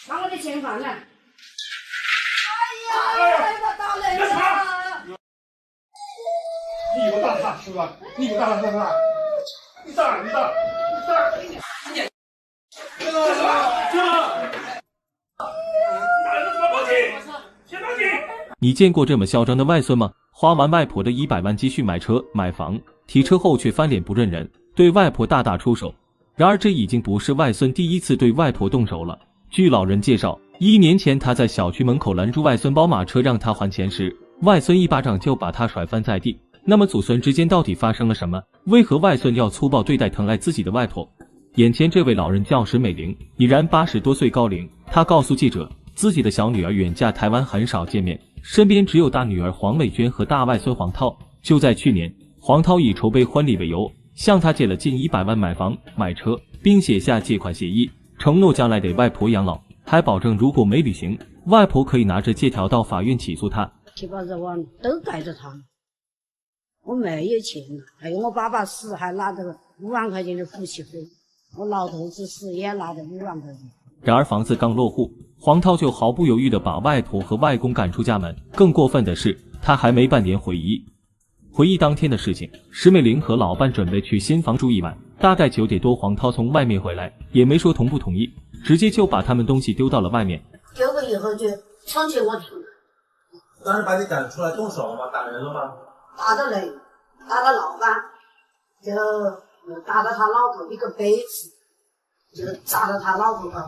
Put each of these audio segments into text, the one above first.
把我的錢還來！哎呀，我打人了！你有大他是吧？你有大他是吧？你打！你見過這麼囂張的外孫嗎？花完外婆的100萬積蓄買車買房，提車後卻翻臉不認人，對外婆大打出手。然而這已經不是外孫第一次對外婆動手了。據老人介紹，1年前他在小區门口攔住外孫寶馬車讓他還錢時，外孫一巴掌就把他甩翻在地。那麼祖孫之間到底發生了什麼？為何外孫要粗暴對待疼愛自己的外婆？眼前這位老人叫石美玲，已然80多歲高齡。她告訴記者，自己的小女兒遠嫁台灣，很少見面，身邊只有大女兒黃美娟和大外孫黃濤。就在去年，黃濤以籌備婚禮為由，向她借了近100萬買房買車，並寫下借款協議，承諾將來給外婆養老，還保證如果沒履行，外婆可以拿着借条到法院起訴他。7、80萬都蓋着他，我沒有錢了，還有我爸爸死還拿着5萬塊錢的夫妻費，我老頭子死也拿着5萬塊錢。然而房子剛落戶，黃濤就毫不猶豫地把外婆和外公趕出家門。更過分的是，他還沒半點悔意。回憶當天的事情，石美玲和老伴準備去新房住1晚，大概9點多，黃濤從外面回來，也沒說同不同意，直接就把他們東西丟到了外面。丢了以後就搶起我頭。當時把你趕出來動手了嗎？打人了嗎？打的人，打了老伴，就打了他老婆一個杯子，就砸了他老婆頭。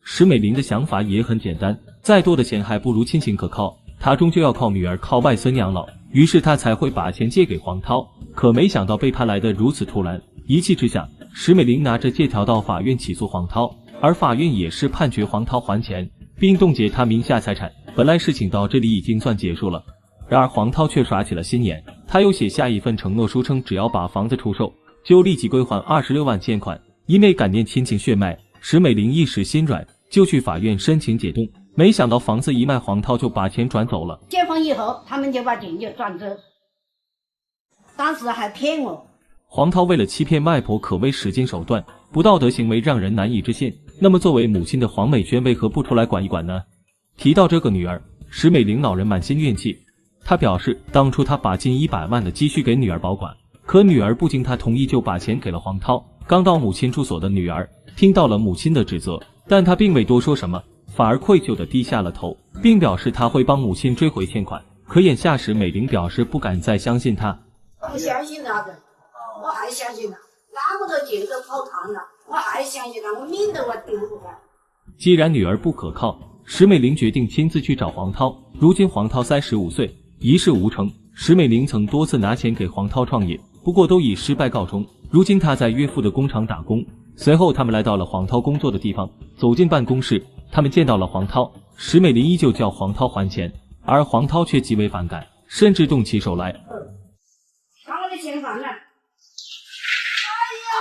石美玲的想法也很簡單，再多的錢還不如親情可靠，她終究要靠女兒靠外孫養老，於是她才會把錢借給黃濤。可沒想到背叛來得如此突然，一氣之下，石美玲拿着借條到法院起訴黃濤，而法院也是判決黃濤還錢，並凍結他名下財產。本來事情到這裡已經算結束了，然而黃濤卻耍起了心眼，他又寫下一份承諾書，稱只要把房子出售，就立即歸還26萬欠款。因為感念親情血脈，石美玲一時心軟，就去法院申請解凍。沒想到房子一賣，黃濤就把錢轉走了。解放以後，他們就把錢就轉走，當時還騙我。黃濤為了欺騙外婆，可謂使盡手段，不道德行為讓人難以置信。那麼作為母親的黃美娟為何不出來管一管呢？提到這個女兒，石美玲老人滿心怨氣。她表示，當初她把近100萬的積蓄給女兒保管，可女兒不經她同意就把錢給了黃濤。剛到母親住所的女兒聽到了母親的指責，但她並未多說什麼，反而愧疚地低下了頭，並表示她會幫母親追回欠款。可眼下石美玲表示不敢再相信她。不相信他的，我還相信他，那麼多錢都泡湯了，我還相信他，我命都我丟了。既然女兒不可靠，石美玲決定親自去找黃濤。如今黃濤35歲，一事無成。石美玲曾多次拿錢給黃濤創業，不過都以失敗告終。如今她在岳父的工廠打工。隨後他們來到了黃濤工作的地方，走進辦公室，他們見到了黃濤。石美玲依舊叫黃濤還錢，而黃濤卻極為反感，甚至動起手來。把我的錢還來！哎呀，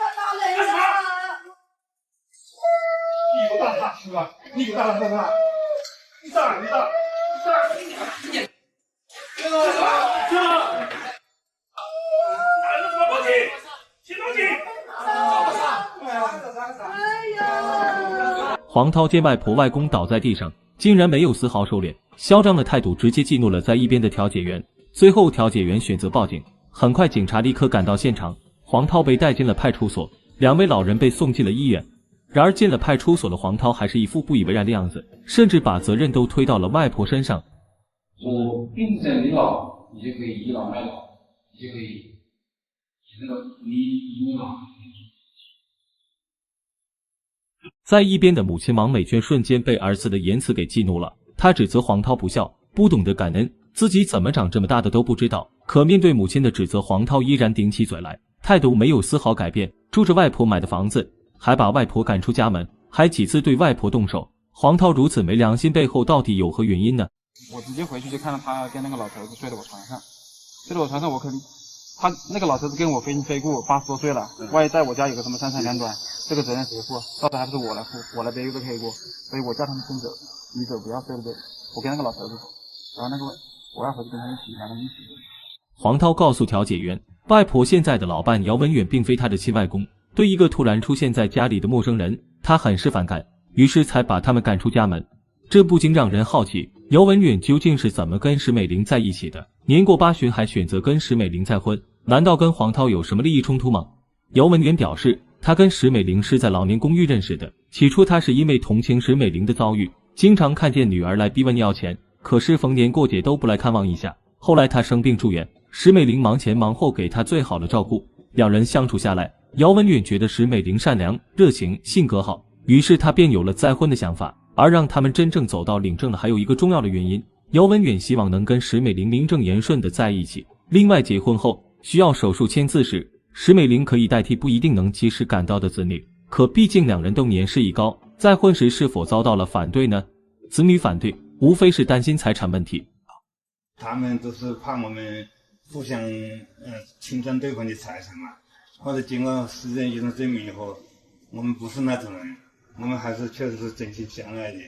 我打人了！你有大他是吧？你有大他是吧？你打！黄濤見外婆外公倒在地上，竟然沒有絲毫收斂，囂張的態度直接激怒了在一邊的調解員。最後調解員選擇報警，很快警察立刻趕到現場，黃濤被帶進了派出所，2位老人被送進了醫院。然而進了派出所的黃濤還是一副不以為然的樣子，甚至把責任都推到了外婆身上。說病在你老，你就可以倚老賣老，你就可以你老。在一邊的母親王美娟瞬間被兒子的言辭給激怒了，她指責黃濤不孝，不懂得感恩，自己怎麼長這麼大的都不知道。可面對母親的指責，黃濤依然頂起嘴來，態度沒有絲毫改變，住着外婆買的房子，還把外婆趕出家門，還幾次對外婆動手。黃濤如此沒良心，背後到底有何原因呢？我直接回去就看到他跟那個老頭子睡在我床上，我可能他那個老頭子跟我非亲非故，80多歲了，萬一在我家有個什麼三長兩短，這個責任誰負？到時候還不是我來負，我來背一個黑鍋。所以我叫他們先走，你走不要睡了，我跟那個老头子走，然後那个我外婆就跟他一起，黄濤告訴調解員，外婆現在的老伴姚文遠並非他的親外公，對一個突然出現在家裡的陌生人，他很是反感。於是才把他們趕出家門。這不禁讓人好奇，姚文遠究竟是怎麼跟石美玲在一起的？年過8旬還選擇跟石美玲再婚，難道跟黃濤有什麼利益衝突嗎？姚文遠表示，他跟石美玲是在老年公寓認識的。起初他是因為同情石美玲的遭遇，經常看見女兒來逼問要錢，可是逢年過節都不來看望一下。後來他生病住院，石美玲忙前忙後給他最好的照顧，兩人相處下來，姚文遠覺得石美玲善良、熱情、性格好，於是他便有了再婚的想法。而讓他們真正走到领證的還有一個重要的原因，姚文遠希望能跟石美玲名正言順的在一起。另外，結婚後需要手術簽字時，石美玲可以代替不一定能及时趕到的子女，可畢竟两人都年事已高，再婚時是否遭到了反對呢？子女反對，無非是擔心財產問題。他們都是怕我們互相侵占對方的財產嘛，或者經過實踐醫生證明以後，我們不是那種人。我們還是確實是真心相愛的，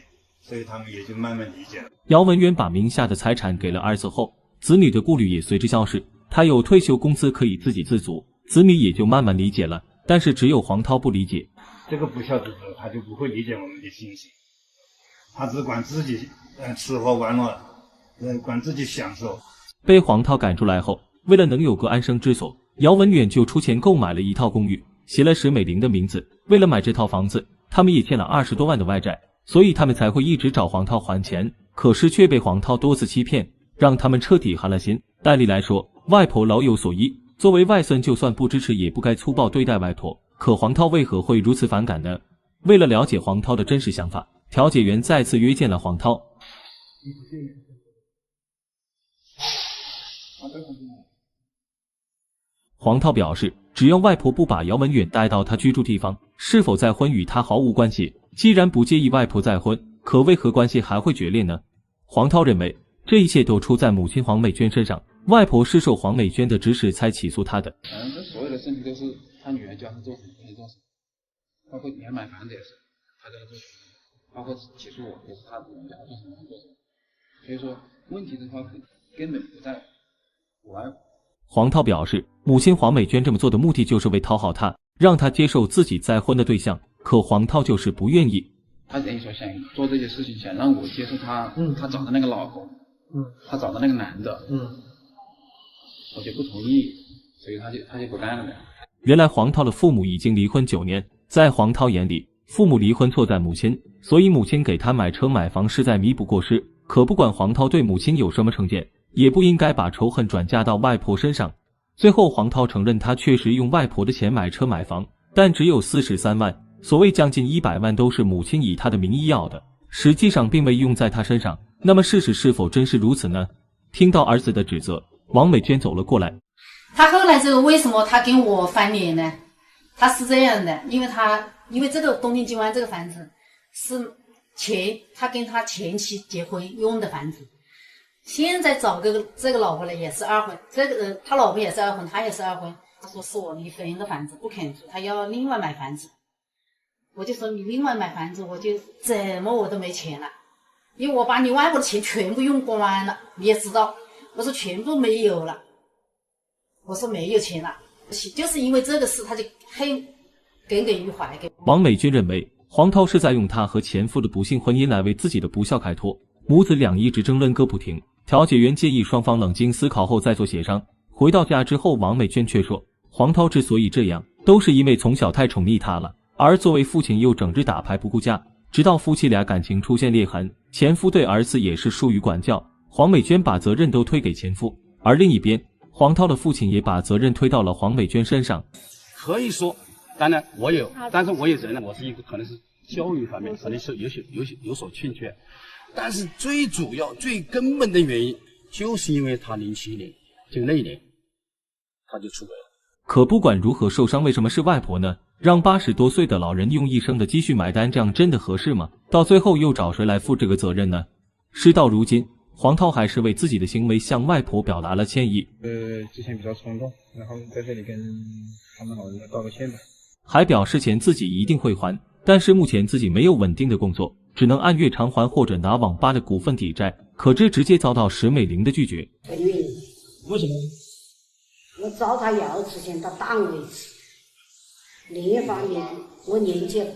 所以他們也就慢慢理解了。姚文遠把名下的財產給了兒子後，子女的顧慮也隨之消失。他有退休工資可以自給自足，子女也就慢慢理解了。但是只有黃濤不理解，這個不孝之子他就不會理解我們的心情，他只管自己吃喝玩樂，管自己享受。被黃濤趕出來後，為了能有個安身之所，姚文遠就出錢購買了一套公寓，寫了石美玲的名字。為了買這套房子，他們也欠了20多萬的外債，所以他們才會一直找黃濤還錢，可是卻被黃濤多次欺騙，讓他們徹底寒了心。按理來說，外婆老有所依，作為外孫就算不支持也不該粗暴對待外婆，可黃濤為何會如此反感呢？為了了解黃濤的真實想法，調解員再次約見了黃濤。黃濤表示，只要外婆不把姚文遠帶到他居住地方，是否再婚與他毫無關係。既然不介意外婆再婚，可為何關係還會決裂呢？黃濤認為，這一切都出在母親黃美娟身上，外婆是受黃美娟的指使才起訴他的。這所有的事情都是他女兒叫他做什麼他就做什麼，包括连買房子也是他叫他做什麼，包括起訴我也是他女兒叫他做什麼他做什么。所以說，問題的話根本不在我愛我。黃濤表示，母親黃美娟這麼做的目的就是為討好他，讓他接受自己再婚的對象，可黃濤就是不願意。他等於說想做這些事情，想讓我接受他，他找的那個老公，他找的那個男的，我就不同意，所以他就不幹了。原來黃濤的父母已經離婚9年，在黃濤眼裡，父母離婚錯在母親，所以母親給他買車買房是在彌補過失。可不管黃濤對母親有什麼成見，也不應該把仇恨轉嫁到外婆身上。最後黃濤承認他確實用外婆的錢買車買房，但只有43萬，所謂將近100萬都是母親以他的名義要的，實際上並未用在他身上。那麼事實是否真是如此呢？聽到兒子的指責，王美娟走了過來。他後來這個為什麼他跟我翻臉呢？他是這樣的，因為這個東京金灣這個房子是他跟他前妻結婚用的房子。現在找這個老婆呢也是2婚，他老婆也是2婚，他也是2婚。他說是我離婚的房子不肯住，他要另外買房子。我就說你另外買房子，我就怎麼我都没錢了，因為我把你外婆的錢全部用光了，你也知道，我說全部沒有了，我說沒有錢了，就是因为這個事他就恨耿耿於懷。王美娟認為黃濤是在用她和前夫的不幸婚姻來為自己的不孝開脫，母子倆一直爭論個不停。調解員建議雙方冷靜思考後再做協商。回到家之後，王美娟卻說，黃濤之所以這樣，都是因為從小太寵溺他了，而作為父親又整日打牌不顧家，直到夫妻倆感情出現裂痕，前夫對兒子也是疏於管教，黃美娟把責任都推給前夫。而另一邊，黃濤的父親也把責任推到了黃美娟身上。可以說，當然但是我也承認我是一個可能是教育方面可能是有所欠缺。但是最主要、最根本的原因，就是因為他07年，就那一年，他就出軌了。可不管如何受傷，為什麼是外婆呢？讓80多歲的老人用一生的積蓄買單，這樣真的合適嗎？到最後又找誰來負這個責任呢？事到如今，黃濤還是為自己的行為向外婆表達了歉意。之前比較衝動，然後在這裡跟他們老人家道個歉吧。還表示錢自己一定會還，但是目前自己沒有穩定的工作，只能按月償還或者拿網吧的股份抵債，可這直接遭到石美玲的拒絕。為什麼？我找他要之前他擋我一次，另一方面我年紀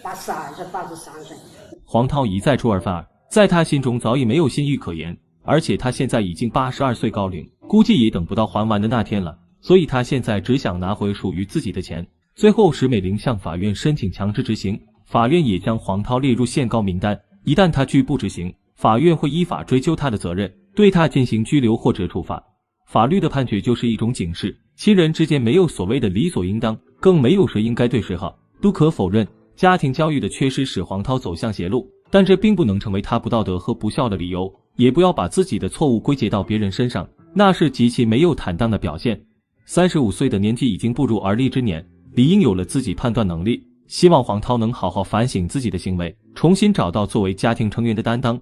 82還是83歲。黃濤一再出爾反爾，在他心中早已沒有信譽可言，而且他現在已經82歲高齡，估計也等不到還完的那天了，所以他現在只想拿回屬於自己的錢。最後，石美玲向法院申請強制執行，法院也將黃濤列入限高名單，一旦他拒不執行，法院會依法追究他的責任，對他進行拘留或者處罰。法律的判決就是一種警示，親人之間沒有所謂的理所應當，更沒有誰應該對誰好。不可否認，家庭教育的缺失使黃濤走向邪路，但這並不能成為他不道德和不孝的理由，也不要把自己的錯誤歸結到別人身上，那是極其沒有坦蕩的表現。35歲的年紀已經步入而立之年，理應有了自己判斷能力。希望黃濤能好好反省自己的行為，重新找到作為家庭成員的擔當，